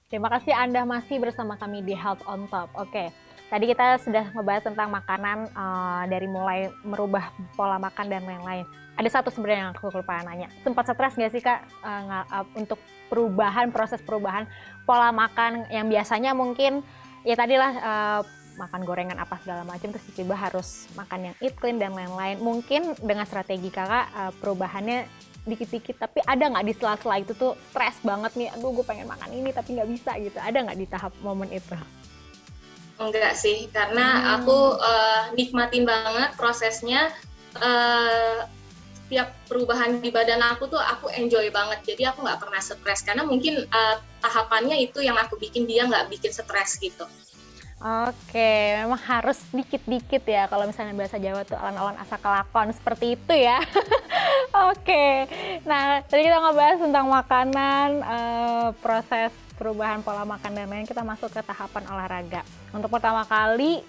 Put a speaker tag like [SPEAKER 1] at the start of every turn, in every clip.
[SPEAKER 1] Terima kasih Anda masih bersama kami di Health on Top. Oke, tadi kita sudah ngebahas tentang makanan dari mulai merubah pola makan dan lain-lain. Ada satu sebenarnya yang aku lupa nanya. Sempat stres nggak sih Kak untuk proses perubahan pola makan yang biasanya mungkin ya tadilah makan gorengan apa segala macam terus tiba-tiba harus makan yang eat clean dan lain-lain. Mungkin dengan strategi Kakak perubahannya dikit-dikit, tapi ada nggak di sela-sela itu tuh stres banget nih, aduh gue pengen makan ini tapi nggak bisa gitu, ada nggak di tahap momen itu?
[SPEAKER 2] Enggak sih, karena aku nikmatin banget prosesnya. Setiap perubahan di badan aku tuh aku enjoy banget, jadi aku nggak pernah stres karena mungkin tahapannya itu yang aku bikin dia nggak bikin stres gitu.
[SPEAKER 1] Oke, memang harus dikit-dikit ya, kalau misalnya bahasa Jawa tuh alon-alon asa kelakon, seperti itu ya. Oke, nah tadi kita ngebahas tentang makanan, proses perubahan pola makan dan lain, kita masuk ke tahapan olahraga. Untuk pertama kali,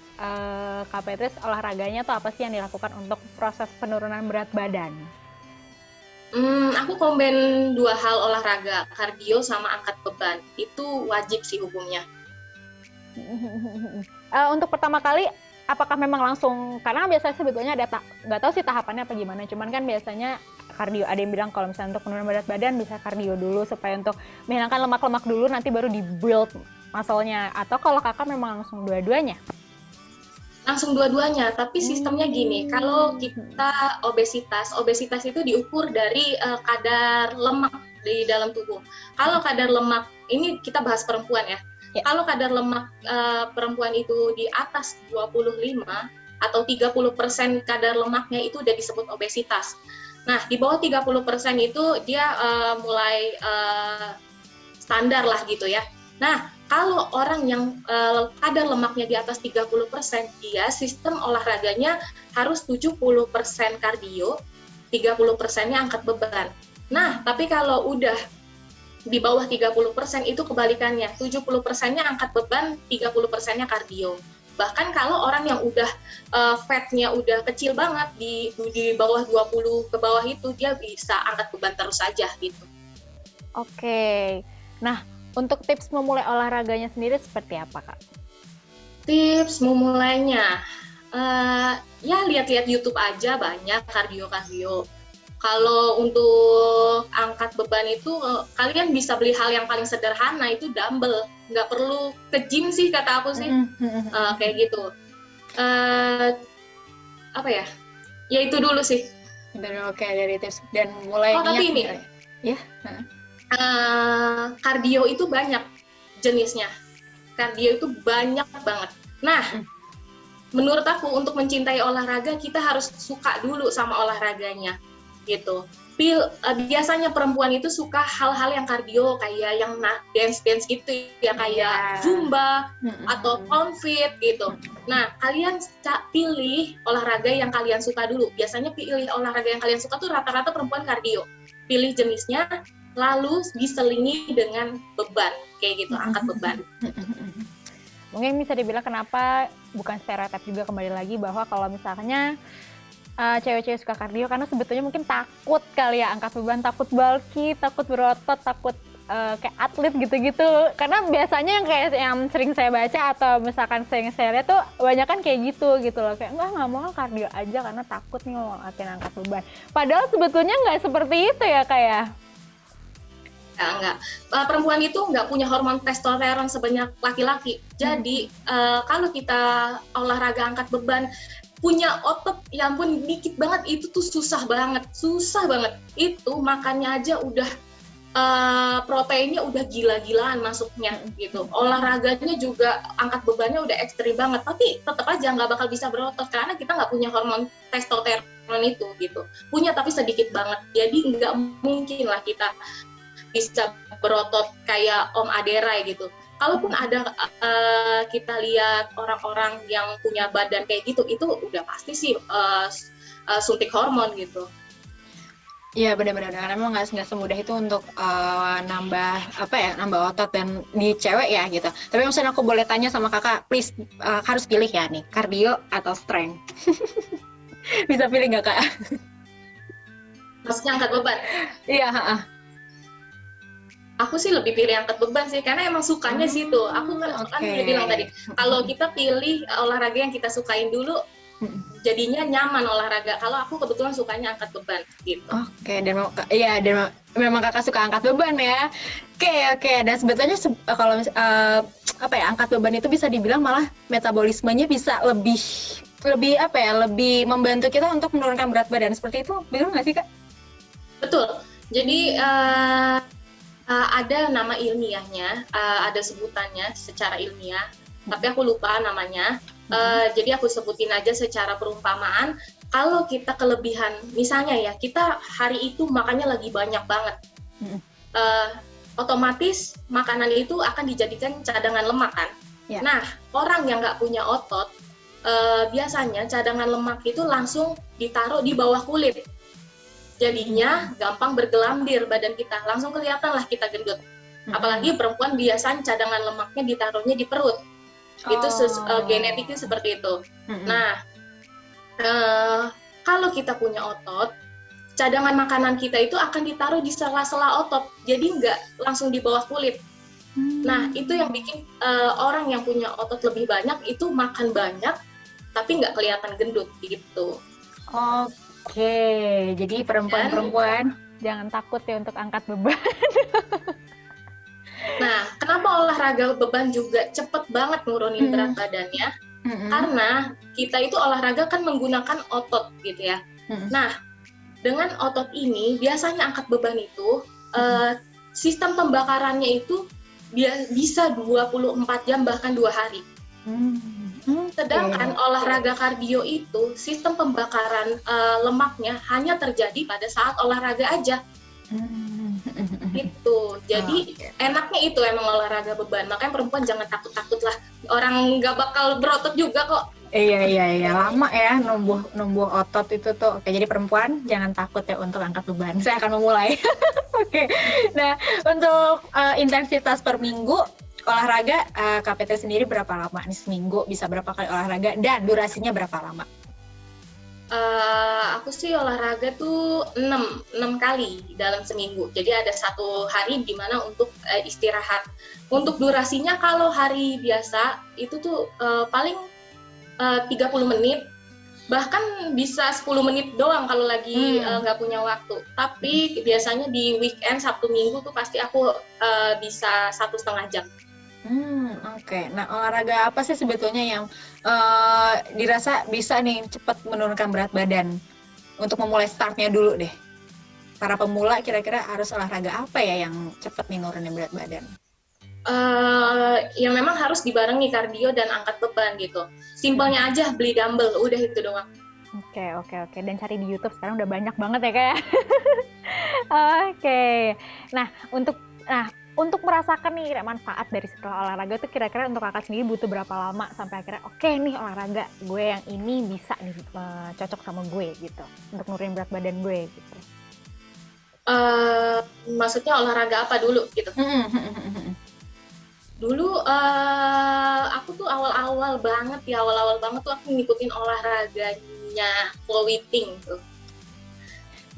[SPEAKER 1] Kak Petris olahraganya tuh apa sih yang dilakukan untuk proses penurunan berat badan?
[SPEAKER 2] Aku combine dua hal olahraga, kardio sama angkat beban, itu wajib sih hukumnya.
[SPEAKER 1] Untuk pertama kali, apakah memang langsung, karena biasanya sebetulnya ada nggak tahu sih tahapannya apa gimana, cuman kan biasanya kardio, ada yang bilang kalau misalnya untuk penurunan berat badan bisa kardio dulu supaya untuk menghilangkan lemak-lemak dulu nanti baru di build muscle-nya, atau kalau kakak memang langsung dua-duanya?
[SPEAKER 2] Langsung dua-duanya, tapi sistemnya gini, kalau kita obesitas itu diukur dari kadar lemak di dalam tubuh. Kalau kadar lemak, ini kita bahas perempuan ya, kalau kadar lemak perempuan itu di atas 25 atau 30% kadar lemaknya itu udah disebut obesitas. Nah, di bawah 30% itu dia mulai standar lah gitu ya. Nah, kalau orang yang kadar lemaknya di atas 30%, dia sistem olahraganya harus 70% kardio, 30%-nya angkat beban. Nah, tapi kalau udah di bawah 30% itu kebalikannya, 70%-nya angkat beban, 30%-nya kardio. Bahkan kalau orang yang udah fatnya udah kecil banget, di bawah 20 ke bawah itu, dia bisa angkat beban terus saja gitu.
[SPEAKER 1] Oke, nah untuk tips memulai olahraganya sendiri seperti apa Kak?
[SPEAKER 2] Tips memulainya, ya lihat-lihat YouTube aja, banyak kardio-kardio. Kalau untuk angkat beban itu kalian bisa beli hal yang paling sederhana, itu dumbbell, nggak perlu ke gym sih kata aku sih. Kayak gitu. Apa ya? Ya itu dulu sih.
[SPEAKER 1] Oke, dari tips dan mulai
[SPEAKER 2] tapi ini
[SPEAKER 1] ya.
[SPEAKER 2] Kardio itu banyak jenisnya. Kardio itu banyak banget. Nah, menurut aku untuk mencintai olahraga kita harus suka dulu sama olahraganya gitu. Biasanya perempuan itu suka hal-hal yang kardio kayak yang dance gitu ya, kayak zumba atau pound fit gitu. Nah, kalian pilih olahraga yang kalian suka dulu. Biasanya pilih olahraga yang kalian suka tuh rata-rata perempuan kardio. Pilih jenisnya, lalu diselingi dengan beban kayak gitu, angkat beban.
[SPEAKER 1] Mungkin bisa dibilang kenapa bukan stereotip juga, kembali lagi bahwa kalau misalnya cewek-cewek suka kardio karena sebetulnya mungkin takut kali ya angkat beban, takut bulky, takut berotot, takut kayak atlet gitu-gitu. Karena biasanya yang kayak yang sering saya baca atau misalkan sering saya lihat tuh banyak kan kayak gitu loh, kayak nggak mau kardio aja karena takut nih mau latihan angkat beban. Padahal sebetulnya nggak seperti itu ya kayak.
[SPEAKER 2] Enggak. Perempuan itu nggak punya hormon testosteron sebanyak laki-laki. Jadi kalau kita olahraga angkat beban, punya otot ya ampun dikit banget, itu tuh susah banget itu makannya aja udah proteinnya udah gila-gilaan masuknya gitu. Olahraganya juga angkat bebannya udah ekstrim banget, tapi tetap aja nggak bakal bisa berotot karena kita nggak punya hormon testosteron itu gitu. Punya tapi sedikit banget, jadi nggak mungkin lah kita bisa berotot kayak Om Aderai gitu. Kalaupun ada kita lihat orang-orang yang punya badan kayak gitu, itu udah pasti sih suntik hormon gitu.
[SPEAKER 1] Iya benar-benar, karena memang nggak semudah itu untuk nambah otot dan di cewek ya gitu. Tapi misalnya aku boleh tanya sama kakak, please harus pilih ya nih, kardio atau strength? Bisa pilih nggak kak?
[SPEAKER 2] Maksudnya angkat beban?
[SPEAKER 1] Iya.
[SPEAKER 2] Aku sih lebih pilih angkat beban sih, karena emang sukanya situ. Aku kan udah bilang tadi, kalau kita pilih olahraga yang kita sukain dulu, jadinya nyaman olahraga. Kalau aku kebetulan sukanya angkat beban gitu.
[SPEAKER 3] Oke, dan memang kakak suka angkat beban ya. Oke. Dan sebetulnya kalau angkat beban itu bisa dibilang malah metabolismenya bisa lebih membantu kita untuk menurunkan berat badan. Seperti itu, betul nggak sih Kak?
[SPEAKER 2] Betul. Jadi ada nama ilmiahnya, ada sebutannya secara ilmiah, tapi aku lupa namanya. Jadi aku sebutin aja secara perumpamaan. Kalau kita kelebihan, misalnya ya, kita hari itu makannya lagi banyak banget, otomatis makanan itu akan dijadikan cadangan lemak kan.
[SPEAKER 3] Yeah.
[SPEAKER 2] Nah, orang yang nggak punya otot, biasanya cadangan lemak itu langsung ditaruh di bawah kulit. Jadinya gampang bergelambir badan kita, langsung kelihatan lah kita gendut. Apalagi perempuan biasanya cadangan lemaknya ditaruhnya di perut. Itu genetiknya seperti itu. Nah, kalau kita punya otot, cadangan makanan kita itu akan ditaruh di sela-sela otot, jadi nggak langsung di bawah kulit. Nah, itu yang bikin orang yang punya otot lebih banyak itu makan banyak, tapi nggak kelihatan gendut gitu.
[SPEAKER 3] Oke, jadi perempuan-perempuan
[SPEAKER 1] jangan takut ya untuk angkat beban.
[SPEAKER 2] Nah, kenapa olahraga beban juga cepet banget nurunin berat badannya? Karena kita itu olahraga kan menggunakan otot gitu ya. Nah, dengan otot ini biasanya angkat beban itu sistem pembakarannya itu bisa 24 jam bahkan 2 hari. Sedangkan olahraga kardio itu sistem pembakaran lemaknya hanya terjadi pada saat olahraga aja. Gitu. Jadi enaknya itu emang olahraga beban. Makanya perempuan jangan takut-takut lah. Orang nggak bakal berotot juga kok.
[SPEAKER 3] Iya, lama ya numbuh otot itu tuh. Oke, jadi perempuan jangan takut ya untuk angkat beban. Saya akan memulai. Oke. Nah, untuk intensitas per minggu olahraga KPT sendiri berapa lama nih seminggu? Bisa berapa kali olahraga dan durasinya berapa lama?
[SPEAKER 2] Aku sih olahraga tuh 6 kali dalam seminggu. Jadi ada 1 hari di mana untuk istirahat. Untuk durasinya kalau hari biasa itu tuh paling 30 menit, bahkan bisa 10 menit doang kalau lagi nggak punya waktu. Tapi biasanya di weekend, Sabtu Minggu tuh pasti aku bisa 1,5 jam.
[SPEAKER 3] Oke. Nah, olahraga apa sih sebetulnya yang dirasa bisa nih cepat menurunkan berat badan? Untuk memulai startnya dulu deh. Para pemula kira-kira harus olahraga apa ya yang cepat nih nurunin berat badan?
[SPEAKER 2] Yang memang harus dibarengi kardio dan angkat beban gitu. Simpelnya aja beli dumbbell, udah itu doang.
[SPEAKER 1] Oke. Dan cari di YouTube sekarang udah banyak banget ya kayak. Oke. Nah, untuk merasakan nih manfaat dari setelah olahraga tuh kira-kira untuk kakak sendiri butuh berapa lama sampai akhirnya oke nih olahraga gue yang ini bisa nih cocok sama gue gitu untuk nurunin berat badan gue gitu.
[SPEAKER 2] Maksudnya olahraga apa dulu gitu? Dulu aku tuh awal-awal banget tuh aku ngikutin olahraganya Chloe Ting tuh.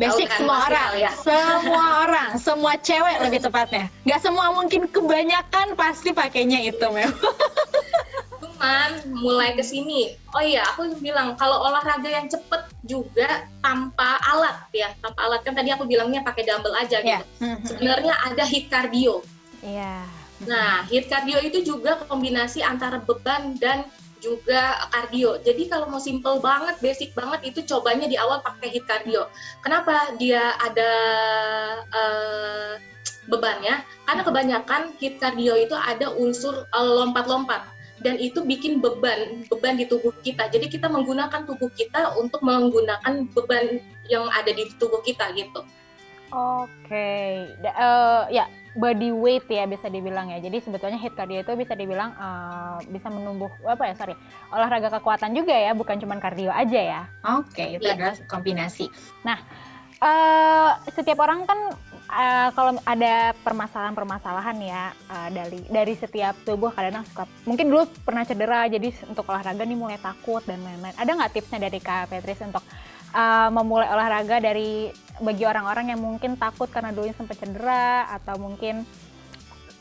[SPEAKER 3] Basic semua orang ya. Semua cewek lebih tepatnya. Nggak semua mungkin, kebanyakan pasti pakainya itu memang.
[SPEAKER 2] Cuman mulai kesini, oh iya aku bilang kalau olahraga yang cepet juga tanpa alat kan tadi aku bilangnya pakai dumbbell aja gitu. Sebenarnya ada HIIT cardio.
[SPEAKER 1] Iya.
[SPEAKER 2] Nah, HIIT cardio itu juga kombinasi antara beban dan juga kardio. Jadi kalau mau simple banget, basic banget itu cobanya di awal pakai HIIT cardio. Kenapa dia ada bebannya? Karena kebanyakan HIIT cardio itu ada unsur lompat-lompat dan itu bikin beban di tubuh kita. Jadi kita menggunakan tubuh kita untuk menggunakan beban yang ada di tubuh kita gitu.
[SPEAKER 1] Oke. Ya, body weight ya bisa dibilang ya. Jadi sebetulnya HIIT cardio itu bisa dibilang bisa menumbuh olahraga kekuatan juga ya, bukan cuma kardio aja ya.
[SPEAKER 3] Oke, itu adalah kombinasi.
[SPEAKER 1] Nah, setiap orang kan kalau ada permasalahan ya dari setiap tubuh kadang suka mungkin dulu pernah cedera jadi untuk olahraga nih mulai takut dan lain-lain. Ada nggak tipsnya dari Kak Petris untuk memulai olahraga bagi orang-orang yang mungkin takut karena dulunya sempat cedera atau mungkin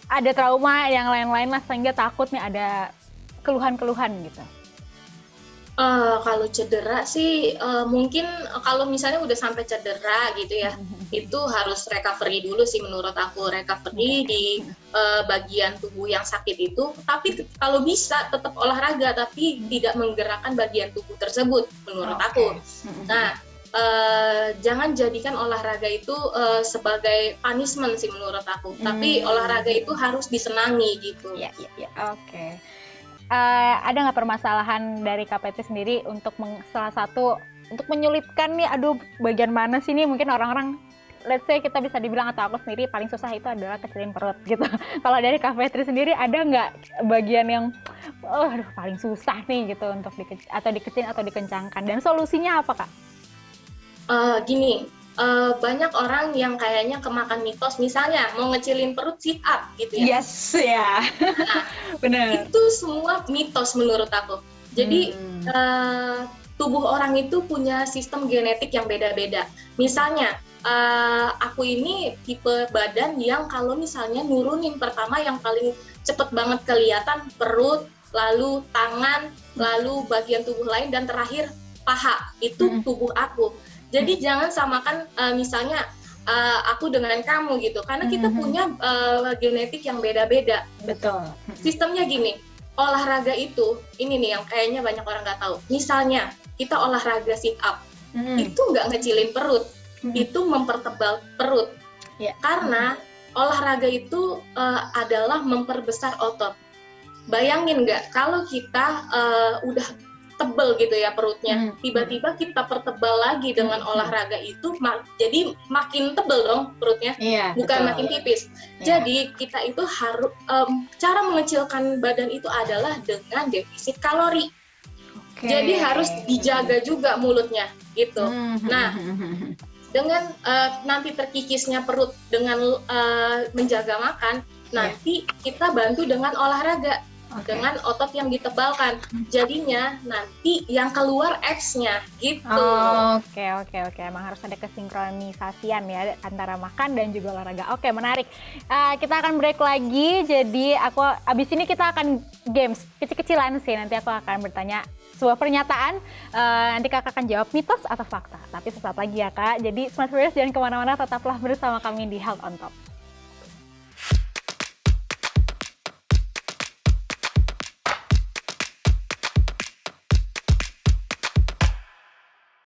[SPEAKER 1] ada trauma yang lain-lain lah sehingga takut nih ada keluhan-keluhan gitu?
[SPEAKER 2] Kalau cedera sih mungkin kalau misalnya udah sampai cedera gitu ya, itu harus recovery dulu sih menurut aku, recovery di bagian tubuh yang sakit itu. Tapi kalau bisa tetap olahraga, tapi tidak menggerakkan bagian tubuh tersebut menurut aku. Nah, jangan jadikan olahraga itu sebagai punishment sih menurut aku. Tapi olahraga itu harus disenangi gitu.
[SPEAKER 1] Iya. Oke. Ada nggak permasalahan dari KPT sendiri untuk salah satu untuk menyulitkan nih, aduh bagian mana sih nih, mungkin orang-orang let's say kita bisa dibilang atau aku sendiri paling susah itu adalah kecilin perut gitu. Kalau dari KPT sendiri ada nggak bagian yang aduh paling susah nih gitu untuk dikecilin atau dikencangkan, dan solusinya apa Kak?
[SPEAKER 2] Gini, banyak orang yang kayaknya kemakan mitos, misalnya mau ngecilin perut sit up gitu ya.
[SPEAKER 3] Yes, ya.
[SPEAKER 2] Nah,
[SPEAKER 3] Benar.
[SPEAKER 2] itu semua mitos menurut aku. Jadi tubuh orang itu punya sistem genetik yang beda-beda. Misalnya, aku ini tipe badan yang kalau misalnya nurunin pertama yang paling cepet banget kelihatan perut, lalu tangan, lalu bagian tubuh lain, dan terakhir paha. Itu tubuh aku. Jadi jangan samakan misalnya aku dengan kamu gitu, karena kita punya genetik yang beda-beda.
[SPEAKER 3] Betul.
[SPEAKER 2] Sistemnya gini, olahraga itu, ini nih yang kayaknya banyak orang nggak tahu. Misalnya kita olahraga sit up, itu nggak ngecilin perut, itu mempertebal perut. Karena olahraga itu adalah memperbesar otot. Bayangin nggak kalau kita udah tebel gitu ya perutnya, tiba-tiba kita pertebal lagi dengan olahraga itu, jadi makin tebel dong perutnya, bukan makin tipis. Jadi kita itu harus cara mengecilkan badan itu adalah dengan defisit kalori. Jadi harus dijaga juga mulutnya gitu. Nah, dengan nanti terkikisnya perut dengan menjaga makan, nanti kita bantu dengan olahraga. Dengan otot yang ditebalkan, jadinya nanti yang keluar abs-nya gitu.
[SPEAKER 1] Oke. Emang harus ada kesinkronisasian ya antara makan dan juga olahraga. Oke, menarik. Kita akan break lagi. Jadi abis ini kita akan games kecil-kecilan sih. Nanti aku akan bertanya sebuah pernyataan. Nanti Kakak akan jawab mitos atau fakta. Tapi sesaat lagi ya Kak. Jadi Smart Viewers jangan kemana-mana, tetaplah bersama kami di Health on Top.